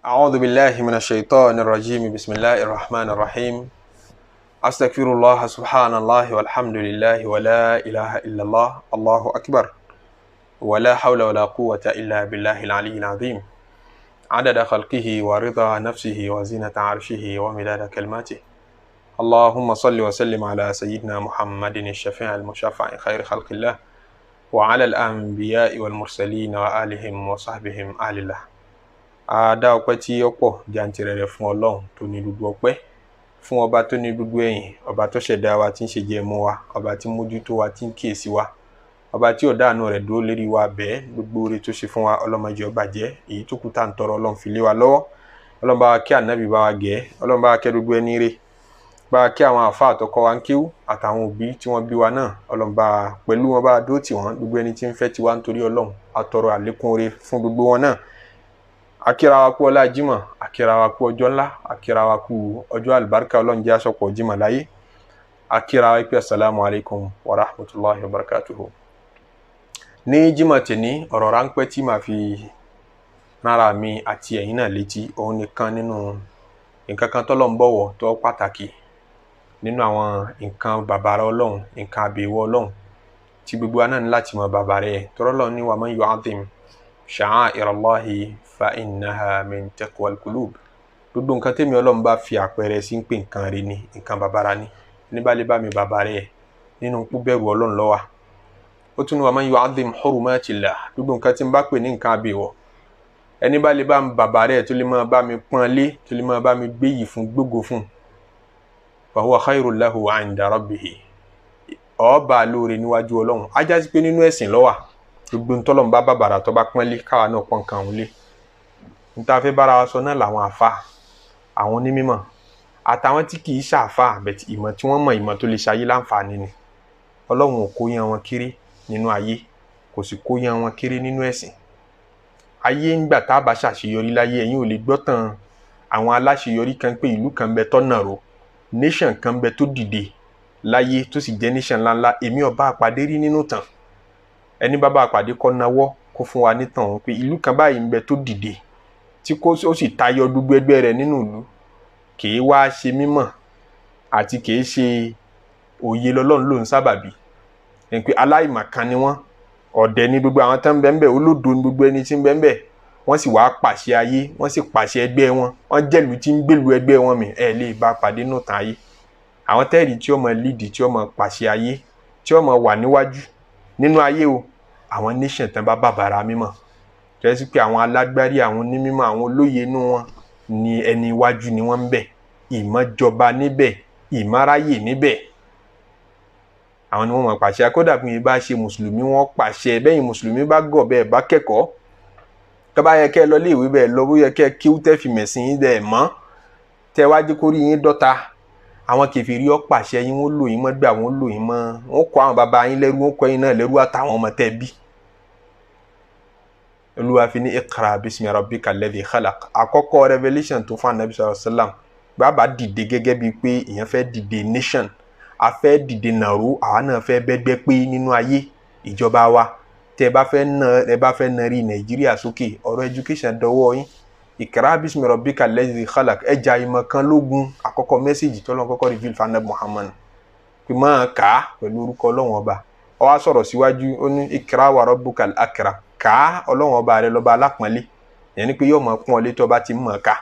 أعوذ بالله من الشيطان الرجيم بسم الله الرحمن الرحيم أستغفر الله سبحان الله والحمد لله ولا إله إلا الله الله أكبر ولا حول ولا قوة إلا بالله العلي العظيم عدد خلقه ورضا نفسه وزينة عرشه ومداد كلماته اللهم صل وسلم على سيدنا محمد الشفيع المشفع خير خلق الله وعلى الأنبياء والمرسلين وآلهم وصحبهم آل الله. A dá ọpẹ́ tí ó pọ̀ jàǹtìrẹrẹ fún Ọlọ́run tó ní gbogbo ọpẹ́, fún ọba tó ní gbogbo ẹ̀yìn, ọba tó ṣẹ̀dá wa tí ń ṣe jẹ mọ́ wa, ọba tí mójútó wa tí ń kíyèsí wa, ọba tí ọ̀dá àánú rẹ̀ dúró lérí wa bẹ́ẹ̀ gbogbo oore tó ṣe fún wa ọlọ́mọdé ọba jẹ́ èyí tó kù tá à ń tọrọ Ọlọ́run fi lé wa lọ́wọ́. Ọlọ́run bá wa kí ànábì bá wa gẹ̀, Ọlọ́run bá wa kẹ́ gbogbo ẹni rẹ̀, bá wa kí àwọn àfáà tó kọ́ wa ń kéwú àtàwọn òbí tí wọ́n bí wa náà, Ọlọ́run bá pẹ̀lú wọn bá dúró tì wọ́n, gbogbo ẹni tí ń fẹ́ tiwa nítorí Ọlọ́run a tọrọ àlékún oore fún gbogbo wọn náà. Akira wa kú ọlá Jímọ̀, akira wa kú ọjọ́ ńlá, akira wa kú ọjọ́ àlùbáríkà Ọlọ́run jẹ́ àsopọ̀ Jímọ̀ láyé. Akira wa pé assalamu alaikum wa rahmatullahi wa barakatuhu. Ní Jímọ̀ tèní ọ̀rọ̀ ráńpẹ́ tí màá fi rárá mi àti ẹ̀yin náà létí òun nìkan nínú nǹkan kan tọ́lọ́run bọ̀wọ̀ tó pàtàkì nínú àwọn nǹkan bàbàrà Ọlọ́run, nǹkan àbẹ̀wò Ọlọ́run tí gbogbo wa náà ní láti mọ bàbàrà ẹ̀ tọ́rọ́ Ọlọ́run ní wa man yu'azzim sha'a'irallahi fa innaha min taqwal qulub. Gbogbo nǹkan tẹ́mi Ọlọ́run bá fi àpẹẹrẹ sí ń pè nǹkan rí ni, nǹkan bàbàrà ni, ní bá lè bá mi bàbàrà ẹ̀ nínú púpẹ̀rù Ọlọ́run ló wà. Ó tún ní wa man yu'azzim hurumatillah, gbogbo nǹkan tí ń bá pè ní nǹkan àbẹ̀wò ẹni bá lè bá mi bàbàrà ẹ̀ tó lè máa bá mi pọ́n lé, tó lè máa bá mi gbé yìí fún gbógo fún, fa huwa khairul lahu 'inda rabbih, ọba lóore níwájú Ọlọ́run. Á já sí pé nínú ẹ̀sìn ló wà. Gbogbo ntọ́lọ́run bá bàbàrà tó bá pọ́n lé káwa náà pọ́n nǹkan òun lé. Níta fẹ́ bára wa sọ náà làwọn àfà, àwọn onímọ̀ àtàwọn tí kì í ṣàfà bẹ̀tì ìmọ̀ tí wọ́n mọ̀, ìmọ̀ tó lè ṣayé láǹfààní ni. Ọlọ́run ò kó yan wọn kéré nínú ayé, kò sì kó yan wọn kéré nínú ẹ̀sìn. Ayé ńgbà tá a bá ṣàṣeyọrí láyé, ẹ̀yin ò lè gbọ́ tán àwọn aláṣeyọrí kan pé ìlú kan bẹ tọ́nà ro, nation kan bẹ tó dìde láyé tó sì jẹ́ nation ńláńlá. Èmi ò bá àpàdé rí nínú tàn. Ẹni bá bá àpàdé kọ́ nawọ́ kó fún wa nítàn wọn pé ìlú kan báyìí ń bẹ tó dìde tí ó sì tayọ gbogbo ẹgbẹ́ rẹ̀ nínú ìlú, kìí wá ṣe mímọ̀ àti kìí ṣe òye lọ́lọ́run ló ń sábàbí. Ẹni pé aláìmọ̀kan ni wọ́n, ọ̀dẹ̀ ni gbogbo àwọn tán ń bẹ ń bẹ, olódo ni gbogbo ẹni tí ń bẹ ń bẹ, wọ́n sì wá pàṣẹ ayé, wọ́n sì pàṣẹ ẹgbẹ́ wọn, wọ́n jẹ́lu tí ń gbèlú ẹgbẹ́ wọn mì, ẹ̀ lè bá pàdé nù tàn ayé. Àwọn tẹ́ẹ̀rì tí ó mọ lídì, tí ó mọ pàṣẹ ayé, tí ó mọ wà níwájú nínú ayé o, àwọn nation tán bá bàbàrà mímọ̀, tó yẹ sí pé àwọn alágbárí, àwọn onímọ̀, àwọn olóye inú wọn ni ẹni iwájú ni wọ́n ń bẹ, ìmọ̀jọba níbẹ̀, ìmáráyè níbẹ̀, àwọn ni wọ́n mọ̀ pàṣẹ. Kódà bí wọ́n bá ṣe mùsùlùmí wọ́n pàṣẹ, bẹ́yìn mùsùlùmí bá gọ̀ bẹ́ẹ̀ bá kẹ́kọ̀ọ́, tó bá yẹ kẹ́ lọ lé ìwé bẹ́ẹ̀ lọ, bó yẹ kẹ́ kí ó tẹ́ fi mẹ̀sìn yín dẹ̀ mọ́, tẹ́ wá jẹ́ kórí yín dọ́ta, àwọn kèfèrí ó pàṣẹ yín, wọ́n lò yín mọ́ gbà, wọ́n lò yín mọ́, wọ́n kó àwọn bàbá yín lẹ́rú, wọ́n kó yín náà lẹ́rú àtàwọn ọmọ tẹ́ bí. Olúwa fi ní iqra bismi rabbika alladhi khalaq. Àkọ́kọ́ revelation tó fún Ànábì sallallahu alaihi wasallam, bàbá dìde gẹ́gẹ́ bíi pé èèyàn fẹ́ dìde nation, a fẹ́ dìde nàró, àwa náà fẹ́ bẹ́gbẹ́ pé nínú ayé ìjọba wa. Tẹ́ ẹ bá fẹ́ na rí Nàìjíríà sókè, ọ̀rọ̀ education dọwọ́ yín. Iqra bismi rabbika alladhi khalaq, ẹja ìmọ̀ kan lógun. Àkọ́kọ́ mẹ́sẹ̀jì tó lọ́n kọ́kọ́ reveal fún Ànábì Muhammad pé máa kà á pẹ̀lú orúkọ Ọlọ́run ọba. Ó wá sọ̀rọ̀ síwájú, ó ní iqra wa rabbukal akram, kà á Ọlọ́run ọba rẹ lọ́ba alápọ̀nlé. Ìyẹn ni pé yóò mọ̀ pọ́n ọ lé tó bá ti mọ̀ ká,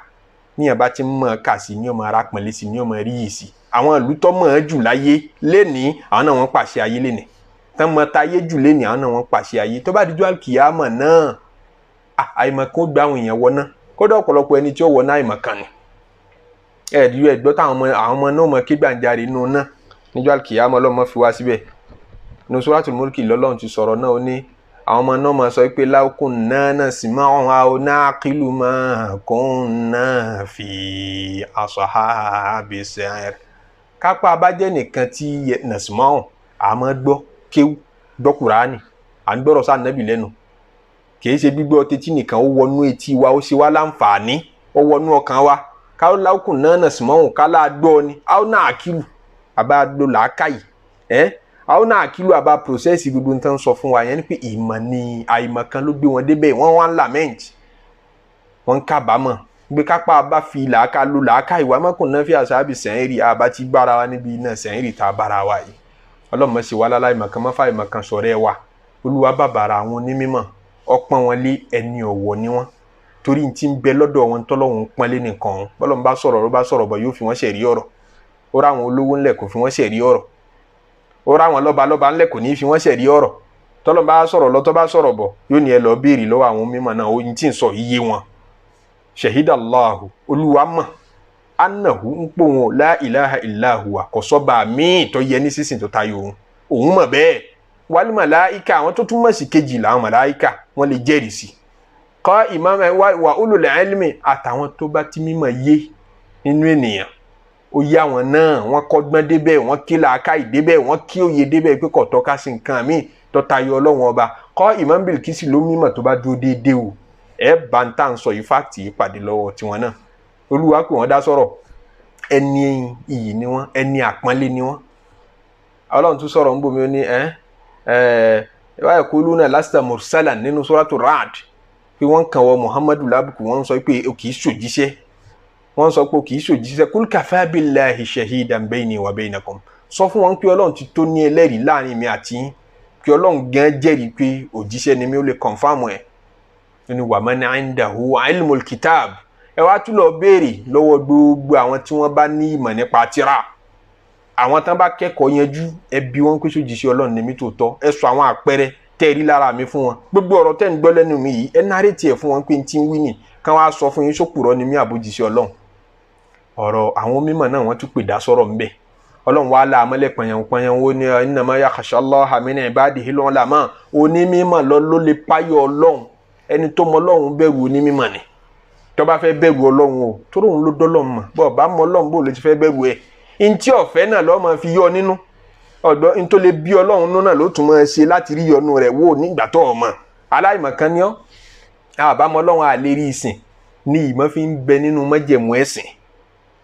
níyàn bá ti mọ̀ ká sí ní ọmọ arápọ̀nlé sí ní ọmọ rí yìí sí. Àwọn ìlú tó mọ̀ ẹ́ jù láyé lénìí, àwọn náà wọ́n pàṣẹ ayé lénìí. Tán mọ̀ táyé jù lénìí, àwọn náà wọ́n pàṣẹ ayé. Tó bá dijọ́ àlùkìyámọ̀ náà, àìmọ̀kan ó gbá àwọn èèyàn wọ náà. Kódà ọ̀pọ̀lọpọ̀ ẹni tí ó wọ náà àìmọ̀kan ni. Ẹ̀ẹ́dúró táwọn ọmọ náà mọ̀ kí gbàǹjarè inú náà níjọ́ àlùkìyámọ̀ Ọlọ́run fi wá síbẹ̀. Nínú Suratul Mulk lọ́lọ́run ti sọ̀rọ̀ náà, ó ní àwọn ọmọ náà máa sọ pé law kunna nasma'u aw naqilu ma kunna fi ashabis sa'ir. Kápá abájẹ́ nìkan tí nasma'u àmọ́ gbọ́ kéwú, gbọ́ Kùránì, à ń gbọ́rọ̀ sáà Nábì lẹ́nu. Kìí ṣe gbígbọ́ tẹ́tí nìkan, ó wọnú etí wa, ó ṣe wá láǹfààní, ó wọnú ọkàn wa. Káwọ́ law kunna nasma'u kálá gbọ́ ni, aw naqilu àbá lò làákàyè, àwọn náà kìlọ̀ àbá process gbogbo nǹkan sọ fún wa. Yẹn ni pé ìmọ̀ ni àìmọ̀ kan ló gbé wọn débẹ̀, wọ́n wá ń lament, wọ́n ń kábàámọ̀ gbé kápá bá fi làákà lo làákà ìwà mọ́kùn náà fi àṣàbí sẹ́yìnrì àbá ti gbára wa níbi iná sẹ́yìnrì tá a bára wa yìí ọlọ́mọ sì wá láláì mọ̀kan mọ́fà ìmọ̀kan sọ̀rọ̀ ẹ wa olúwa bàbàrà àwọn onímọ̀ ọpọ́n wọn lé ẹni ọ̀wọ̀ ni wọ́n torí ti ń bẹ lọ́dọ̀ wọn tọ́lọ́hún pọ́nlé nìkan ọ̀hún bọ́lọ́n bá sọ̀rọ̀ bọ̀ yóò fi wọ́n ṣẹ̀rí ọ̀rọ̀ ó rá àwọn olówó ńlẹ̀ kò fi wọ́n ṣẹ̀rí ọ̀rọ̀ ó rá àwọn lọ́ba ńlẹ̀ kò ní fi wọ́n ṣẹ̀rí ọ̀rọ̀ tọ́lọ́n bá sọ̀rọ̀ lọ tó bá sọ̀rọ̀ bọ̀ yóò ní ẹ lọ béèrè lọ́wọ́ àwọn mímọ̀ náà ó ti ń sọ iye wọn shahidallahu olúwa mọ̀ annahu ń pò wọn la ilaha illahu àkọsọ́ba míì tó yẹ ní sísìn tó tayọ òun mọ̀ bẹ́ẹ̀ wal màláìka àwọn tó túmọ̀ sí kejì làwọn màláìka wọ́n lè jẹ́rìí sí kọ́ ìmáàmù wa ulul ilmi àtàwọn tó bá ti mímọ̀ yé nínú ènìyàn ó yá wọn náà wọ́n kọ́gbọ́n débẹ̀ wọ́n kí làákàyè débẹ̀ wọ́n kí òye débẹ̀ pé kò tọ́ka sí nǹkan míì tó tayọ ọlọ́wọ́n ọba kọ́ ìmáàmù Bílíkísì ló mímọ̀ tó bá dúró déédéé o bá ń tà ń sọ yìí fáàtì yìí pàdé lọ́wọ́ tiwọn náà olúwa pé wọ́n dá sọ̀rọ̀ ẹni iyì ni wọ́n ẹni àpọ́nlé ni wọ́n ọlọ́run tún sọ̀rọ̀ ń bomi ó ní yaquluna lasta mursalan nínú suratu Ra'd pé wọ́n kàn wọ Muhammadu lábùkù wọ́n sọ pé o kì í ṣòjíṣẹ́ wọ́n sọ pé o kì í ṣòjíṣẹ́ kul kafa billahi shahidan bayni wa baynakum sọ fún wọn pé ọlọ́run ti tó ní ẹlẹ́rìí láàrin mi àti yín pé ọlọ́run gan jẹ́rìí pé òjíṣẹ́ ni mi ó lè kọ̀nfàmù ẹ̀ nínú wa man indahu ilmul kitab ẹ wá tún lọ béèrè lọ́wọ́ gbogbo àwọn tí wọ́n bá ní ìmọ̀ nípa tírà àwọn tán bá kẹ́kọ̀ọ́ yanjú ẹ bi wọ́n pé sójíṣẹ́ ọlọ́run ní mi tòótọ́ ẹ sọ àwọn àpẹẹrẹ tẹ́ẹ̀rí lára mi fún wọn gbogbo ọ̀rọ̀ tẹ́ ń gbọ́ lẹ́nu mi yìí ẹ nárè tiẹ̀ fún wọn pé n ti ń wí nì kán wá sọ fún yín sópùrọ́ ni mí àbójíṣẹ́ ọlọ́run ọ̀rọ̀ àwọn mímọ̀ náà wọ́n tún pè dá sọ̀rọ̀ ńbẹ̀ ọlọ́run wá la amọ́lẹ̀ pọ̀nyẹ̀wọ̀n ó ní innama yakhsha Allaha min ibadihil ulama onímọ̀ ló lè páyọ̀ ọlọ́run ẹni tó mọ ọlọ́run bẹ̀rù onímọ̀ ni tó bá fẹ́ bẹ̀rù ọlọ́run o tó lóun ló dọ́lọ́run mọ̀ bọ́ bá mọ ọlọ́run bó lè ti fẹ́ bẹ̀rù ẹ̀ ntí ọ̀fẹ́ náà lọ́ máa fi yọ nínú ọ̀dọ́ ntó lè bí ọlọ́run náà ló tún máa ṣe láti rí yọnu rẹ̀ wò nígbà tó ọmọ aláìmọ̀kan ni ọ́ àbámọ́ ọlọ́run àlè rí ìsìn ní ìmọ̀ fi ń bẹ nínú májẹ̀mú ẹ̀sìn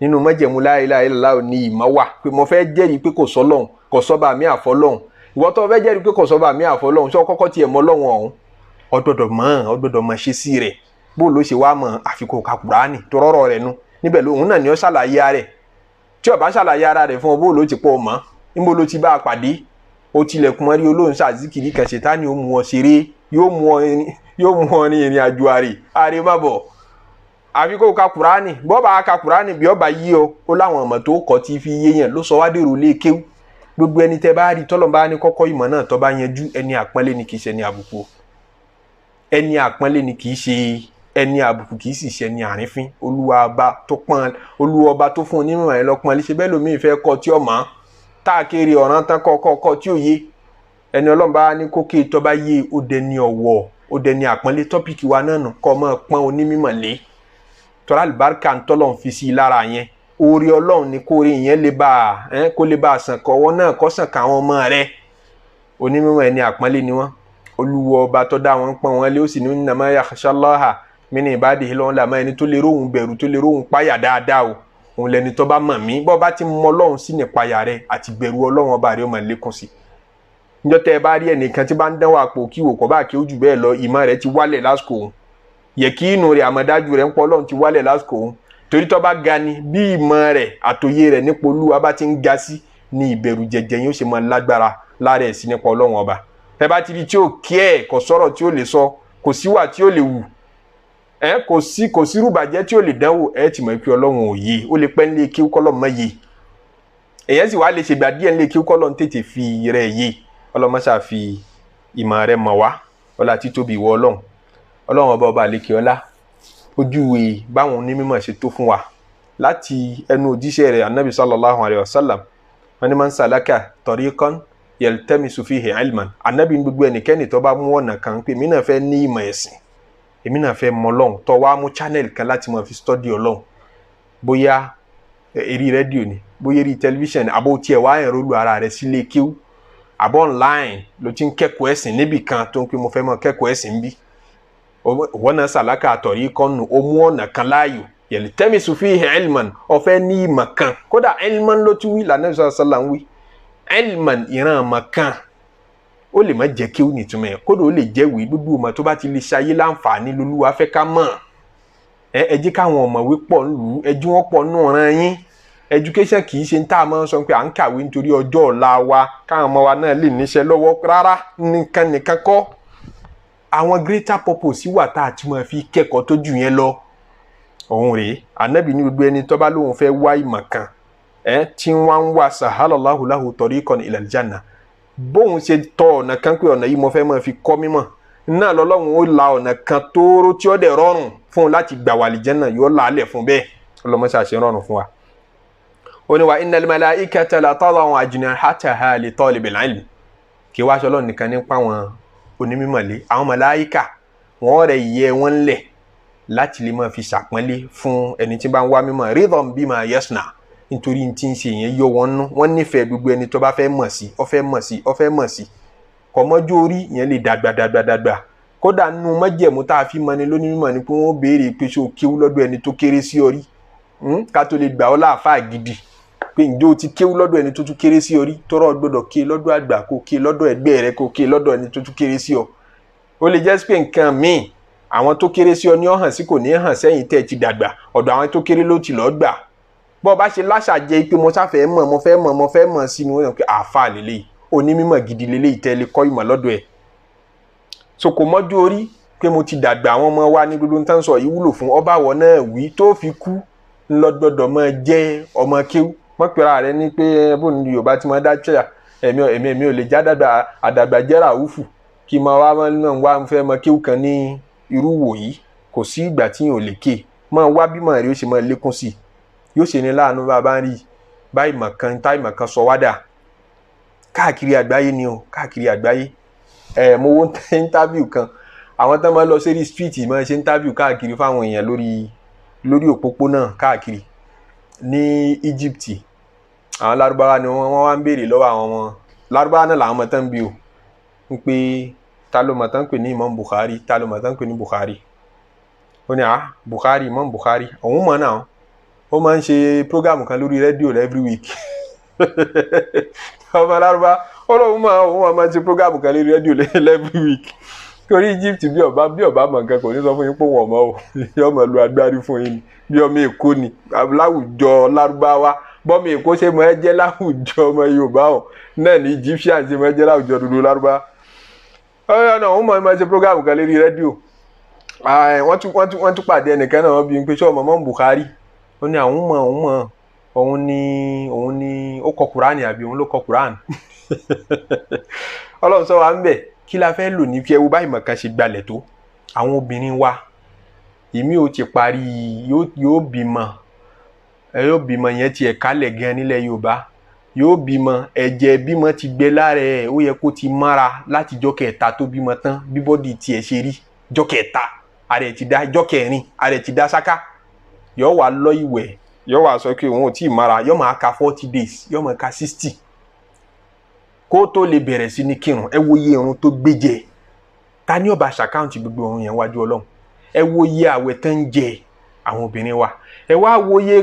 nínú májẹ̀mú la ilaha illallah ní ìmọ̀ wà pé mo fẹ́ jẹ́rìí pé kò sọ́lọ́run kò sọ́ba mi àfọlọ́run ìwọ tó fẹ́ jẹ́rìí pé kò sọ́ba mi àfọlọ́run ṣé kọ́kọ́ tiẹ̀ mọ̀ ọlọ́run ọ̀hún ọgbọ́dọ̀ mọ̀ ṣe sí rẹ̀ bó ló ṣe wá mọ̀ àfikún ka Kùránì tó rọ́rọ̀ rẹ̀ nu níbẹ̀ lóhun náà ni ó ṣàlàyé rẹ̀ tí ó bá ṣàlàyé ara rẹ̀ fún ọ bó ló ti pọ̀ mọ́ níbo ló ti bá a pàdé ó tilẹ̀kùn mọ́rí olóhùn ṣàzíkìrì kan ṣètánì ó mú ọ ṣeré yóò mú ọ ní ìrìn àjò àrè má bọ̀ àfikún ka Kùránì bọ́ bá ka Kùránì bí ọba yí ọ ó láwọn ọmọ tó kọ́ ti fi yé yẹn ló sọ wá dèrò lé kéwú gbogbo ẹni tẹ bá rí tọ́lọ́ bá ní kọ́kọ́ ìmọ̀ náà tó bá yanjú ẹni àpọ́nlé ni kì í ṣe ẹni àbùkù ẹni àpọ́nlé ni kì í ṣe ẹni àbùkù kì í sì ṣe ẹni àrífín olúwa ọba tó fún onímọ̀ ẹ̀ lọ́pọ́n lè ṣe bẹ́ẹ̀ lómi ìfẹ́ kọ́ tí ó mọ̀ táàkiri ọ̀ràn tán kọ́ tí ó yé ẹni ọlọ́run bá ní kókè tó bá yé ó dẹni ọ̀wọ̀ ó dẹni àpọ́nlé tọ́pìkì wa náà nù kọ́ mọ́ pọ́n onímọ̀ lé tọ́lá àlùbáríkà ń tọ́lọ́run fi sí i lára yẹn oore ọlọ́run ni kóore yẹn kó lè bá a sàn kọ́wọ́ náà kọ́ sàn káwọn ọmọ rẹ̀ onímọ̀ ẹni àpọ́nlé ni wọ́n olúwa ọba tó dá wọn pọ́n wọn lé ó sì ní innama yakhsha Allaha min ibadihil ulama ẹni tó lè róhùn bẹ̀rù tó lè róhùn páyà dáadáa o òun lẹni tó bá mọ̀ mí bọ́ bá ti mọ ọlọ́run sí ní páyà rẹ àti bẹ̀rù ọlọ́run ọba rẹ ó máa lékún sí i níjọ́ tẹ́ ẹ bá rí ẹnìkan tí bá ń dánwò àpò kí wò kọ́ bá kí ó jù bẹ́ẹ̀ lọ ìmọ̀ rẹ ti wálẹ̀ lásìkò òun yẹ kí inú rẹ àmọ̀dájú rẹ ń pọ̀ ọlọ́run ti wálẹ̀ lásìkò òun torí tó bá ga ni bí ìmọ̀ rẹ àtòyé rẹ nípa olúwa bá ti ń ga sí ní ìbẹ̀rù jẹjẹ yóò ṣe máa lágbára lára ẹ̀ sí nípa ọlọ́run ọba ẹ bá ti rí tí ó kí ẹ̀ kò sọ̀rọ̀ tí ó lè sọ kò síwà tí ó lè wù kò sí rúbàjẹ́ tí ó lè dánwò ti mọ̀ pé ọlọ́run ò yé ó lè pẹ́ nílé kí kọ́lọ́ mọ́ yé èyàn sì wá lè ṣègbà díẹ̀ nílé kí kọ́lọ́ ń tètè fi rẹ̀ yé ọlọ́mọṣà fi ìmọ̀ rẹ̀ mọ̀ wá ọlá títóbi ìwọ ọlọ́run ọba àlekè ọlá ojúwe báwọn onímọ̀ ṣe tó fún wa láti ẹnu òjíṣẹ́ rẹ̀ anabi sallallahu alayhi wa sallam wọn ni man salaka tariqan yaltamisu fihi ilman anabi gbogbo ẹnikẹ́ni tó bá mú ọ̀nà kan pé mí náà fẹ́ ní ìmọ̀ ẹ̀sìn èmi náà fẹ́ mọ Ọlọ́run tó wá mú channel kan láti máa fi study Ọlọ́run bóyá eré rédíò ni bóyá eré tẹlifíṣàn àbó tiẹ̀ wá ẹ̀rọ lu ara rẹ̀ sílé kíw àbọ̀ online ló ti ń kẹ́kọ̀ọ́ ẹ̀sìn níbì kan tó ń pè mo fẹ́ mọ kẹ́kọ̀ọ́ ẹ̀sìn bí wọn náà sàlákà àtọ̀rí kọ́nù ó mú ọ̀nà kan láàyò yaltamisu fihi ilman ọ̀fẹ́ ní ìmọ̀ kan kódà ilman ló tún wí lànà ìṣàlá ń wí ilman ìran ọmọ kan ó lè má jẹ́ kí ó nìtumọ̀ ẹ̀ kódà ó lè jẹ́ wí gbogbo ọmọ tó bá ti lè ṣayé láǹfààní lolúwa fẹ́ ká mọ̀ ẹ jẹ́ káwọn ọ̀mọ̀wé pọ̀ nílùú, ẹ jẹ́ wọ́n pọ̀ nínú ọ̀ràn yín. Education kì í ṣe ń tá a máa ń sọ pé à ń kàwé nítorí ọjọ́ ọ̀la wa káwọn ọmọ wa náà lè níṣẹ́ lọ́wọ́ rárá, nìkan kọ́. Àwọn greater purpose wà tá a ti máa fi kẹ́kọ̀ọ́ tó jù yẹn lọ. Òun rèé, Ànábì ní gbogbo ẹni tó bá lóun fẹ́ wá ìmọ̀ kan tí wọ́n ń wá sahalallahu lahu tariqan ilal janna, bóun ṣe tọ ọ̀nà kan pé ọ̀nà yìí mo fẹ́ máa fi kọ́ mímọ̀ náà lọ́lọ́run ó la ọ̀nà kan tóóró tí ó dẹ̀ rọrùn fún un láti gbà wà àlìjánnà, yóò làálẹ̀ fún bẹ́ẹ̀. Ọlọ́mọṣẹ́ àṣẹ rọrùn fún wa. Ó ní wa innal malaikata la tada'u ajnihataha li talibil ilm. Kí wá ṣọlọ́ nìkan nípa àwọn onímọ̀lé, àwọn màláíkà wọ́n rẹ̀ yẹ wọ́n lẹ̀ láti lè máa fi ṣàpọ́nlé fún ẹni tí bá ń wá mímọ̀ ridhan bima yasna, nítorí tí ń ṣe yẹn yọ wọn nú. Wọ́n nífẹ̀ẹ́ gbogbo ẹni tó bá fẹ́ mọ̀ sí, ó fẹ́ mọ̀ sí. Kọ̀mọ́jú orí yẹn lè dàgbà. Kódà nínú májẹ̀mú tá a fi mọ̀ ni lónímọ̀ ni pé wọ́n béèrè pé ṣé o kéwú lọ́dọ̀ ẹni tó kéré sí ọ rí, ká tó lè gbà ọ́ láàfáà gidi, pé ǹjẹ́ o ti kéwú lọ́dọ̀ ẹni tó tún kéré sí ọ rí. Tọ́rọ̀ gbọ́dọ̀ ké lọ́dọ̀ àgbà, kó ké lọ́dọ̀ ẹgbẹ́ rẹ, kó ké lọ́dọ̀ ẹni tó tún kéré sí ọ. Ó lè jẹ́ pé nǹkan míì àwọn tó kéré sí ọ ní ọ̀hàn sí kò ní hàn sẹ́yìn tẹ́ ti dàgbà, ọ̀dọ̀ àwọn tó kéré ló ti lọ́ọ́ gbà. Bọ́ bá ṣe láṣà jẹ́ pé mo sáfẹ́ mọ̀ sí ni wọ́n yàn pé àáfàá lélẹ́yìí, onímọ̀ gidi lélẹ́yìí tẹ́lẹ̀ kọ́ ìmọ̀ lọ́dọ̀ ẹ̀. So kò mọ́jú orí pé mo ti dàgbà, àwọn ọmọ wa ní gbogbo tán sọ yìí wúlò fún ọba wọ náà wí tó fi kú ńlọgbọdọ̀ máa jẹ́ ọmọ kéwú. Wọ́n pera rẹ ní pé bóun ní Yorùbá ti máa dá tíṣà èmi ò lè já àdàgbà jẹ́ ràúfù kí n máa wá fẹ́ mọ kéwú kan ní irú wò yìí. Kò sí ìgbà tí yóò lè ké, máa wá bímọ rẹ ó ṣe máa lékún sí i, yóò ṣe ní láàánú bá a bá ń rí báyìí mọ̀kan táìmọ̀ kan sọ wádà káàkiri àgbáyé ni o, káàkiri àgbáyé. Mo wo interview kan, àwọn tó máa lọ sí street máa ṣe interview káàkiri fáwọn èèyàn lórí òpópónà káàkiri ní Egypt. Àwọn Lárúbáwá ni wọ́n wá ń béèrè lọ́wọ́ àwọn ọmọ Lárúbáwá náà làwọn ọmọ tán bí o, ń pé ta ló mọ̀ tán pè ní Imam Bukhari, ta ló mọ̀ tán pè ní Bukhari. Ó ní Bukhari, Imam Bukhari, òun mọ̀ náà. Ó máa ń ṣe program kan lórí rédíò every week. Ọmọ Lárúbá òun máa ń ṣe program kan lórí rédíò every week. Torí Egypt bí ọba mọ̀ nǹkan kò ní sọ fún yín pé wọ́n mọ̀ o, yóò mọ̀ lu agbárí fún yín bí ọmọ Èkó ni láwùjọ Lárúbáwá. Bọ́mọ Èkó ṣe mọ̀ ẹ́ jẹ́ láwùjọ ọmọ Yorùbá o, náà ní Egyptian ṣe mọ̀ ẹ́ jẹ́ láwùjọ dúdú Lárúbá. Òun máa ń ṣe program kan lórí rédíò. Wọ́n tún pàdé ẹnìkan náà, wọ́n bí pé ṣé ọmọ mọ́ Bukhari. Ó ní àwọn mọ̀ òun ni ó kọ Kùránì àbí òun ló kọ Kùránì. Ọlọ́run sọ wa ń bẹ̀ kí la fẹ́ lò ní fi ẹwu báyìí mọ̀kan ṣe gbalẹ̀ tó. Àwọn obìnrin wa èmi ò ti parí yóò bímọ yẹn ti ẹ̀ka lẹ̀ gan nílẹ̀ Yorùbá. Yóò bímọ ẹ̀jẹ̀ bímọ ti gbẹ lára ẹ̀, ó yẹ kó ti mára láti jọ́ kẹta tó bímọ tán bí bọ́dì tiẹ̀ ṣe rí. Jọ́ kẹta ààrẹ ti dá, jọ́ kẹrin ààrẹ ti dá sáká. Yóò wá lọ ìwẹ̀, yóò wá sọ pé òun ò tí ì mára, yóò máa ka 40 days, yóò máa ka 60 kó tó lè bẹ̀rẹ̀ sí ní kírun. Ẹ wo iye irun tó gbé jẹ, ta ni ó bá ṣàkáǹtì gbogbo ohun yẹn wájú Ọlọ́run? Ẹ wo iye àwẹ̀ tán ń jẹ àwọn obìnrin wa. Ẹ wá wo iye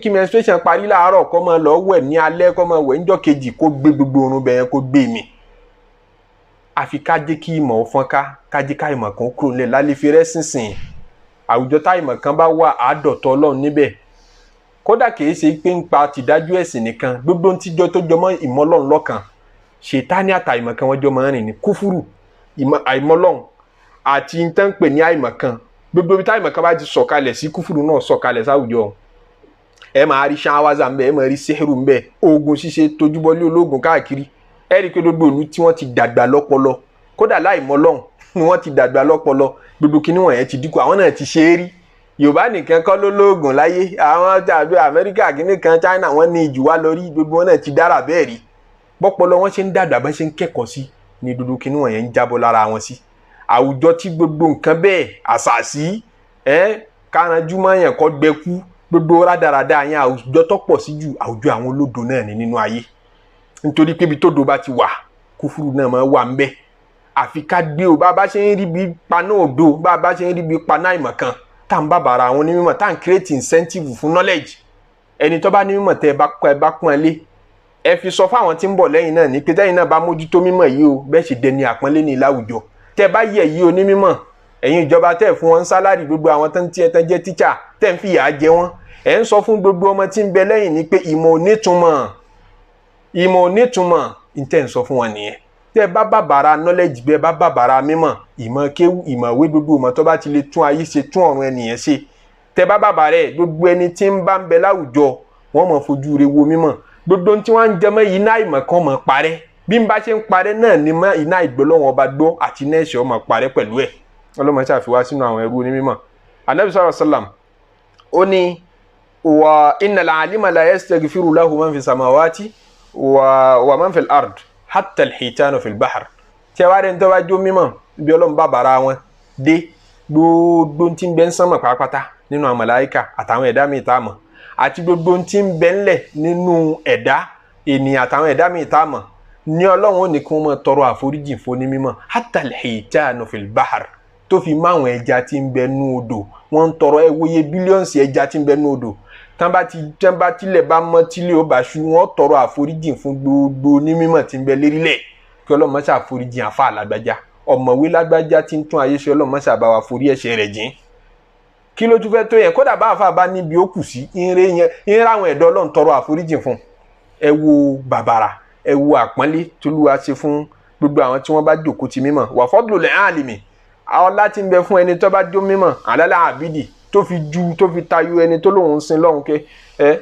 kí menstruation parí láàárọ̀ kó máa lọ wẹ̀ ní alẹ́, kó máa wẹ̀ níjọ́ kejì, kó gbé gbogbo orun bẹ̀yẹn kó gbé mi. Àfi ká jẹ́ kí ìmọ̀ fọ́n ká jẹ́ ká ìmọ̀ kan kúrò nílẹ̀ lálẹ́ fi rẹ́ sínsìn. Àwùjọ tá ìmọ̀ kan bá wà àádọ́tọ̀ Ọlọ́run níbẹ̀. Kódà kìí ṣe pé ń pa tìdájú ẹ̀sìn nìkan, gbogbo ohun tíjọ tó jọmọ́ ìmọ̀ Ọlọ́run lọ́kàn. Ṣètánì àtà ìmọ̀ kan wọ́n jọ máa ń rìn ní kúfúrù, àìmọ̀ Ọlọ́run àti ń tán pè ní àìmọ̀ kan. Gbogbo ibi tá ìmọ̀ kan bá ti sọ̀kalẹ̀ sí kúfúrù náà sọ̀kalẹ̀ sáwùjọ. Ẹ máa rí ṣáwázà ńbẹ, ẹ máa rí sẹ́hìrù ńbẹ, oògùn ṣíṣe tojúbọlé ológun káàkiri. Ẹ rí i pé gbogbo ìlú tí wọ́n ti dàgbà lọ́pọlọ, kódà láìmọ̀ Ọlọ́run ni wọ́n ti dàgbà lọ́pọlọ, gbogbo kinní wọ̀nyẹn ti dínkù, àwọn náà ti ṣe é rí. Yorùbá nìkan kọ́ ló lóògùn láyé, àwọn tàbí Amẹ́ríkà kìíní kan China wọ́n ní ìjù wá lórí, gbogbo wọn náà ti dára bẹ́ẹ̀ rí. Bọ́pọlọ wọn ṣe ń dàgbà bá ṣe ń kẹ́kọ̀ọ́ sí ni gbogbo kinní wọ̀nyẹn ń jábọ́ lára wọn sí. Àwùjọ tí gbogbo nǹkan bẹ́ẹ̀ àṣàṣì káranjú máa yàn kọ́ gbẹ́kú gbogbo rádaràda yẹn, àwùjọ tó pọ̀ sí jù àwùjọ àwọn olódo náà ní nínú ayé. Nítorí pé ibi tó do bá ti wà kúfúrú náà máa wà ńbẹ̀. Àfi ká gbé o bá bá ṣe ń rí bí paná òdo, bá bá ṣe ń rí bí paná ìmọ̀ kan, tá ń bàbàrà àwọn onímọ̀, tá ń create incentive fún knowledge. Ẹni tó bá ní mímọ̀ tẹ́ ẹ bá pọ́n lé, ẹ fi sọ fáwọn tí ń bọ̀ lẹ́yìn náà ní pé tẹ́yìn náà bá mójútó mímọ̀ yìí o bẹ́ẹ̀ ṣe dẹni àpọ́nlé ní láwùjọ. Tẹ́ bá yẹ̀ yìí o ní mímọ̀, ẹ̀yin ìjọba tẹ́ fún wọn sálárì, gbogbo àwọn tán tí ẹ tán jẹ́ tíṣà tẹ́ ń fìyà jẹ wọ́n, ẹ̀ ń sọ fún gbogbo ọmọ tí ń bẹ lẹ́yìn ní pé ìmọ̀ onítùmọ̀ ń tẹ́ ń sọ fún wọn nìyẹn. tẹ́ bá bàbàrà knowledge, bẹ́ẹ̀ bá bàbàrà mímọ̀, ìmọ̀ kéwú, ìmọ̀wé, gbogbo ìmọ̀ tó bá ti lè tún ayé ṣe, tún ọ̀run ẹnìyẹn ṣe, tẹ́ bá bàbàrà ẹ̀, gbogbo ẹni tí ń bá ń bẹ láwùjọ wọ́n mọ̀ fojú rẹ̀ wo mímọ̀. gbogbo tí wọ́n ń jẹ mọ́ iná ìmọ̀ kan mọ̀ parẹ́, bí n bá ṣe ń parẹ́ náà ni mọ́ iná ìgbọ́lọ́wọ́n ọba gbọ́ àti iná ẹ̀ṣẹ̀ ọmọ parẹ́ pẹ̀lú ẹ̀. ọlọ́mọ ṣàfiwá sínú àwọn ẹrú onímọ̀. Ànábì sallallahu alaihi wasallam ó ní wa innal alima la yastaghfiru lahu man fi samawati wa man fil ard hatta al-hitanu fil bahr. tí a wá rẹ̀ ń tọ́wá jó mímọ̀ bí Ọlọ́run bá bàrà wọn dé, gbogbo tí ń bẹ ń sánmọ̀ pátápátá nínú àwọn màláíkà àtàwọn ẹ̀dá míì tá a mọ̀, àti gbogbo tí ń bẹ ńlẹ̀ nínú ẹ̀dá ènìyàn àtàwọn ẹ̀dá míì tá a mọ̀, ní Ọlọ́run ó ní kí wọ́n máa tọrọ àforíjì fún ní mímọ̀ hatta al-hitanu fil bahr, tó fi máwọn ẹja tí ń bẹ nú odò. wọ́n ń tọrọ ẹwòye bílíọ̀nsì ẹja tí ń bẹ nú odò. tán bá tilẹ̀ bá mọ́ tílé ó bá ṣú, wọ́n tọrọ àforíjì fún gbogbo ní mímọ̀ tí ń bẹ lérílẹ̀, kí Ọlọ́run má ṣe àforíjì àfa lágbájá, ọ̀mọ̀wé lágbájá tí ń tún ayé ṣe, Ọlọ́run má ṣe àbá wa forí ẹ̀ṣẹ̀ rẹ̀ jìn. kí ló tún fẹ́ tó yẹn? kódà bá àfa bá níbi ó kù sí, ìrìn àwọn ẹ̀dọ́ Ọlọ́run tọrọ àforíjì fún. ẹ wo bàbàrà, ẹ wo àpọ́nlé t'Olúwa ṣe fún gbogbo àwọn tí wọ́n bá jókòó ti mímọ̀. wà fadlul alimi, ọlá tí ń bẹ fún ẹni tó bá jó mímọ̀, alal abidi, tó fi tayọ ẹni tó lóun sin lọ́hùn ké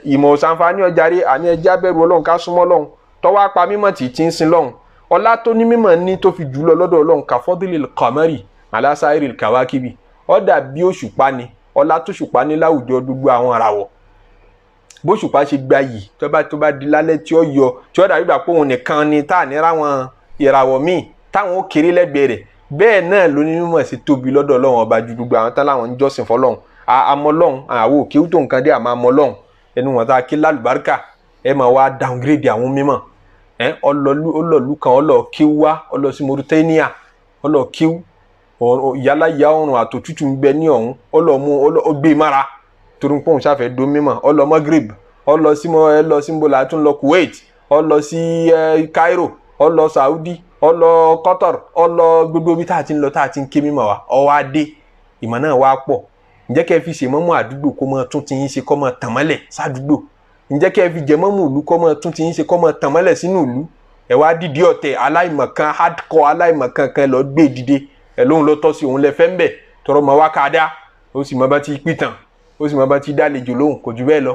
ìmọ̀ òsànfàní ọjàre, àní ẹjẹ́ abẹ́rù Ọlọ́run ká súnmọ́ lọ́hùn, tọ́wọ́ apá mímọ̀ tí ń sin lọ́hùn. ọlá tó ní mímọ̀ ní tó fi jùlọ lọ́dọ̀ Ọlọ́run ka fadlil qamari ala sairil kawakibi, ó dà bí òṣùpá ni, ọlá tó ṣùpá ní láwùjọ gbogbo àwọn ìràwọ̀. bó ṣùpá ṣe gba yìí tó bá di lálẹ́ tí ó yọ, tí ó dàbí ìgbà pé òun nìkan ni tá à ní ráwọn ìràwọ̀ míì táwọn ó kéré lẹ́gbẹ̀ẹ́ rẹ̀, bẹ́ẹ̀ náà ló ní mímọ̀ sí tóbi lọ́dọ̀ Ọlọ́run ọba ju gbogbo àwọn tán láwọn ń jọ́sìn fọ́lọ́run. àmọ́ Ọlọ́run àwọn òkè tó nǹkan dé àmọ́ Ọlọ́run ẹnu wọn tá a kí lálùbáríkà ẹ máa wá downgrade àwọn mímọ̀. ọlọ́ọ̀lù kan ọlọ́ọ̀kíw wá, ọlọ́ọ̀ sí Mauritania, ọlọ́ọ̀kíw, yálà ìyá ọrùn àtòtútù ń bẹ ní ọ̀hún, ọlọ́ọ̀mú ọgbẹ́ mára torí pé òun ṣàfẹ́ dó mímọ̀. ọlọ́ọ̀ Maghrib, ọlọ́ọ̀ sí mbola tún lọ Kuwait, ọlọ́ọ̀ sí Cairo, ọlọ́ọ̀ Saudi, ọlọ́ọ̀ Qatar, ọlọ́ọ̀ gbogbo ibi tá a ti ń lọ tá a ti ń ké mímọ̀ wa, ọwọ́ adé ìmọ̀ náà wá pọ̀. ǹjẹ́ kẹ́ fi ṣe mọ́mú àdúgbò kó mọ́ tún ti yín ṣe kó mọ́ tàn mọ́lẹ̀ sádùúgbò? ǹjẹ́ kẹ́ fi jẹ mọ́mú ìlú kó mọ́ tún ti yín ṣe kó mọ́ tàn mọ́lẹ̀ sínú ìlú? ẹ wá dìde ọ̀tẹ̀ aláìmọ̀kan hardcore aláìmọ̀kan kan lọ gbé dìde, ẹ lóhun ló tọ́ sí òun lẹ fẹ́ ń bẹ̀, tọrọ mọ́ wá ká dá, ó sì mọ́ bá ti pìtàn, ó sì mọ́ bá ti dálejò lóhùn, kò jù bẹ́ẹ̀ lọ.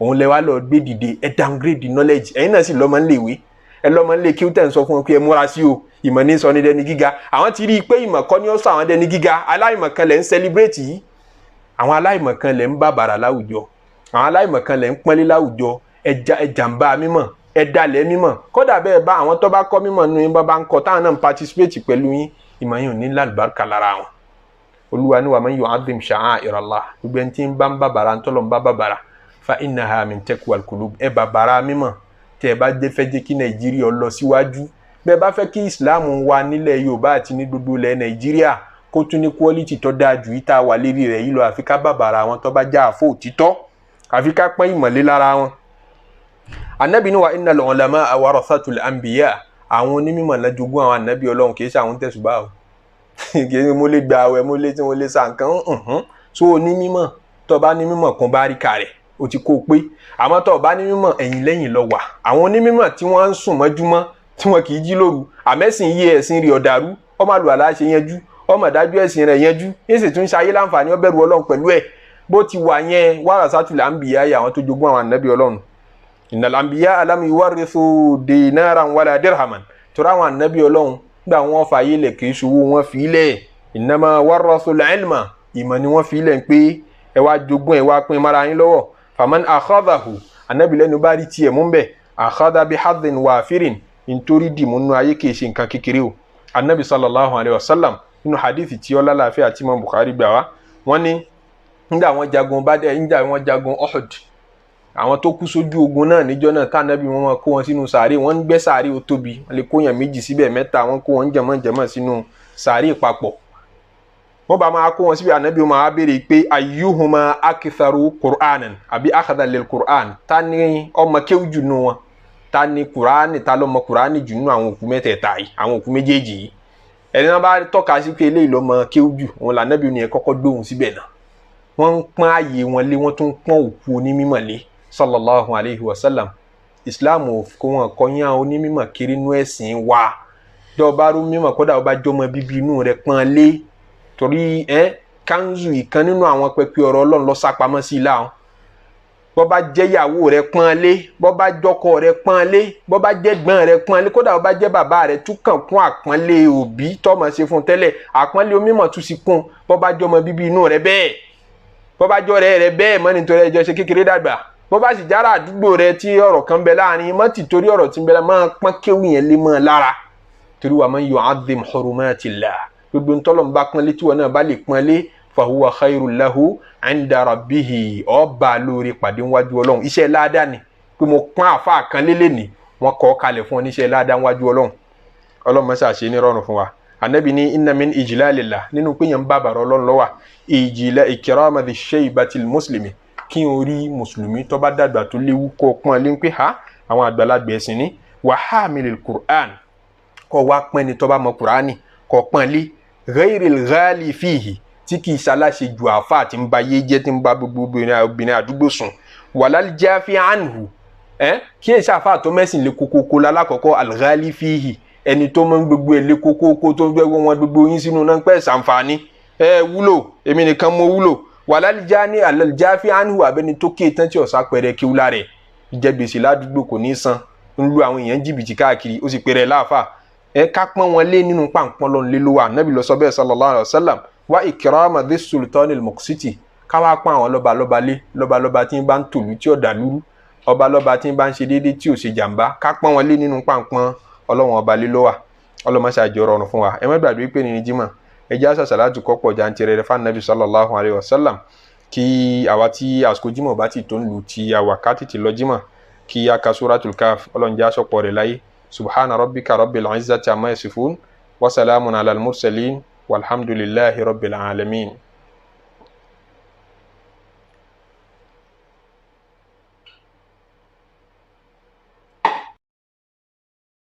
òun lẹ wá lọ gbé dìde, ẹ downgrade knowledge. ẹ̀yin náà sì lọ́mọ ń léwé, ẹ lọ́mọ ń lé kí ó tẹ̀ ń sọ fún wọn pé ẹ múra sí o, ìmọ̀ ní sọ ní dẹni gíga. àwọn ti rí i pé ìmọ̀ kọ́ ni ó sọ àwọn dẹni gíga, aláìmọ̀kan lẹ̀ ń celebrate yìí, àwọn aláìmọ̀kan lẹ̀ ń bàbàrà láwùjọ, àwọn aláìmọ̀kan lẹ̀ ń pọ́nlé láwùjọ. ẹjàmbá mímọ̀, ẹ̀dálẹ̀ mímọ̀. kódà bẹ́ẹ̀ bá àwọn tó bá kọ́ mímọ̀ nínú yín bá ń kọ́ táwọn náà ń participate pẹ̀lú yín, ìmọ̀ yín ò ní lálùbáríkà lára wọn. Olúwa ní wa man yu'azzim sha'a'ira Allah, gbogbo ẹni tí ń bá ń bàbàrà ntọ́lọ́ ń bá bàbàrà, fa innaha min taqwal qulub, ẹ bàbàrà mímọ̀. tẹ́ ẹ bá fẹ́ jẹ́ kí Nàìjíríà lọ síwájú, bẹ́ẹ̀ bá fẹ́ kí Islam wà nílẹ̀ Yorùbá àti ní gbogbo ilẹ̀ Nàìjíríà kó tún ní quality tó dáa jù yìí tá a wà lérí rẹ̀ yìí lọ, àfi ká bàbàrà àwọn tó bá já àfọ òtítọ́, àfi ká pọ́n ìmọ̀lé lára wọn. Ànábì ní wa innal ulama warathatul anbiya, àwọn onímọ̀ náà jogún àwọn ànábì Ọlọ́run, kì í ṣe àwọn tẹ̀sùbá o kì í ṣe mo lè gba àwẹ̀ mo lè tí mo lè sa nǹkan so onímọ̀ tó bá ní mímọ̀ kan bá rí ka rẹ̀ o ti kó pé. àmọ́ tó bá ní mímọ̀ ẹ̀yìn lẹ́yìn lọ wà. àwọn onímọ̀ tí wọ́n ń sùn mọ́júmọ́ tí wọ́n kì í jí lóru, àmẹ́sìn yí ẹ̀sìn rí ọ̀dàrú, ọmọ àlùwàlá ṣe yanjú, ọmọ dájú ẹ̀sìn rẹ̀ yanjú, yín sì tún ṣayé láǹfààní, ó bẹ̀rù Ọlọ́run pẹ̀lú ẹ̀. bó ti wà yẹn warasatul anbiya, àwọn tó jogún àwọn ànábì Ọlọ́run. innal anbiya lam yuwarrithu dinaran wala dirhaman, torí àwọn ànábì Ọlọ́run gbà wọ́n fàyè lẹ̀ kì í ṣòwò wọn fi lẹ̀. innama warrathul ilma, ìmọ̀ ni wọ́n fi lẹ̀ pé ẹ wá jogún ẹ wá pín mara yín lọ́wọ́. faman akhadahu, ànábì lẹ́nu bá rí tiẹ̀ mú bẹ́ẹ̀, akhadha bi hadhin wafirin, nítorí dìmú nínú ayé kì í ṣe nǹkan kékeré o. ànábì sallallahu alayhi wa sallam nínú hadithi tí ó lálàáfíà tí Imam Bukhari gbà wá, wọ́n ní nígbà wọ́n jagun Badr, nígbà wọ́n jagun Uhud, àwọn tó kú sójú ogun náà níjọ́ náà tànàbí wọn máa kó wọn sínú sàárè, wọ́n ń gbẹ́ sàárè ó tóbi, wọ́n lè kó yàn méjì síbẹ̀ mẹ́ta, wọ́n kó wọn jẹ̀mọ́ sínú sàárè papọ̀. wọ́n bá máa kó wọn síbi, ànábì wọn máa béèrè pé ayyuhuma aktharu qur'anan àbí akhadha lil qur'an, ta ni ọmọ kéwú jù nù wọn, ta ni qur'ani, ta lọ́mọ qur'ani jù nù àwọn òkú mẹ́tẹ̀ẹ̀ta yìí, àwọn òkú méjèèjì yìí. ẹni náà bá tọ́ka sí pé eléyìí lọ́mọ kéwú jù òun là Ànábì ní ẹ kọ́kọ́ gbóhùn síbẹ̀ náà wọ́n ń pọ́n ààyè wọn lé wọ́n tún ń pọ́n òkú onímọ̀ lé sallallahu alayhi wa sallam. Islam ò kó wọn kọyán onímọ̀ kiri inú ẹ̀sìn wa dọ́ọ̀bá rú mímọ̀ kódà ọba jọmọ bíbí inú rẹ̀ pọ́n lé torí kanzu ìkan nínú àwọn pẹpẹ ọ̀rọ̀ Ọlọ́run ló sápamọ́ sí ilá wọn. Bọ́ bá jẹ́ ìyàwó rẹ̀ pọ́n lé, bọ́ bá jọkọ rẹ̀ pọ́n lé, bọ́ bá jẹ́ gbọ́n rẹ̀ pọ́n lé, kódà bọ́ bá jẹ́ bàbá rẹ̀ tún kàn kún àpọ́nlé òbí tọ́mọ ṣe fún tẹ́lẹ̀ àpọ́nlé onímọ̀ tún sì kún bọ́ bá jọmọ bíbí inú rẹ̀ bẹ́ẹ̀ bọ́ bá jọ rẹ̀ bẹ́ẹ̀ mọ́ nítorí ẹjọ́ ṣe kékeré dàgbà bọ́ bá sì jára àdúgbò rẹ̀ tí ọ̀rọ̀ kan bẹ láàrin mọ́ ti torí ọ̀rọ̀ tí ń bẹ máa pọ́n kéwù yẹn lé mọ́ lára torí wa man yu'azzim hurumatillah gbogbo ntọ́lọ́ ń bá pọ́n lé tí wọn náà bá lè pọ́n lé fahuwa khairul lahu 'inda rabbihi ọba lórí pàdé wájú Ọlọ́run iṣẹ́ ládàá ni pé mo pọ́n àfa kan lélẹ̀ ní wọn kọ́ kalẹ̀ fún ọ níṣẹ́ ládàá wájú Ọlọ́run Ọlọ́run mọ́sá ṣe ní rọrùn fún wa. Ànábì ní inna min ijlalillah nínú pé yẹn bá bàrọ̀ Ọlọ́run lọ́wọ́ ìjìlá ikrama dhi shaybatil muslimi kí n rí mùsùlùmí tó bá dàgbà tó léwu kó pọ́n lé ń pé ha àwọn àgbàlagbà ẹ̀sìn ní wa hamilil Qur'an kó wá pọ́n ni tó bá mọ Qur'ani kó pọ́n lé ghayril ghali fihi tí kì í ṣaláṣe ju àfa àti ń ba yé jẹ́ tí ń bá gbogbo obìnrin àdúgbò sùn wàlálì jáfi anhu kí ẹ ṣàfà tó mẹ́sìn lé kókókó lálákọ̀ọ́kọ́ alghali fihi ẹni tó mọ́ gbogbo ẹ̀ lé kókókó tó gbẹ́ wọn gbogbo yín sínú náà pẹ́ ṣàǹfààní wúlò èmi nìkan mo wúlò wàlálì jáfi anhu abẹ́ni tó ké tán tí ọ̀sá pẹ̀rẹ̀ kí wúlá rẹ̀ jẹ́ gbèsè ládùúgbò kò ní san ń lu àwọn èèyàn jìbìtì káàkiri ó sì pẹ̀rẹ̀ láàfà ká pọ́n wọn lé nínú pàǹpọ́n lọ́n lé lówà Nábì ló sọ bẹ́ẹ̀ sallallahu alaihi wasallam wa ikrama dhi sultanil muqsiti káwá pọ́n àwọn lọ́balọ́ba lé lọ́balọ́ba tí ń bá ń tòlú tí ó dà lúrú ọbalọ́ba tí ń bá ń ṣe déédéé tí ò ṣe jàǹbá ká pọ́n wọn lé nínú pàǹpọ́n Ọlọ́run ọba lé lówà ọlọ́mọṣáájú rọrùn fún wa ẹ má gbàgbé pé ní Jímọ̀ ẹ jẹ́ àṣà sàlátù kọ́pọ̀ jantirẹrẹ fún Nábì sallallahu alaihi wasallam kí àwa tí àsìkò Jímọ̀ bá ti tó ń lu ti àwàkátì ti lọ Jímọ̀ kí a ka suratul Kahf Ọlọ́run jẹ́ àṣọpọ̀ rẹ̀ láyé subhana rabbika rabbil izzati amma yasifun wa salamun alal mursalin والحمد لله رب العالمين.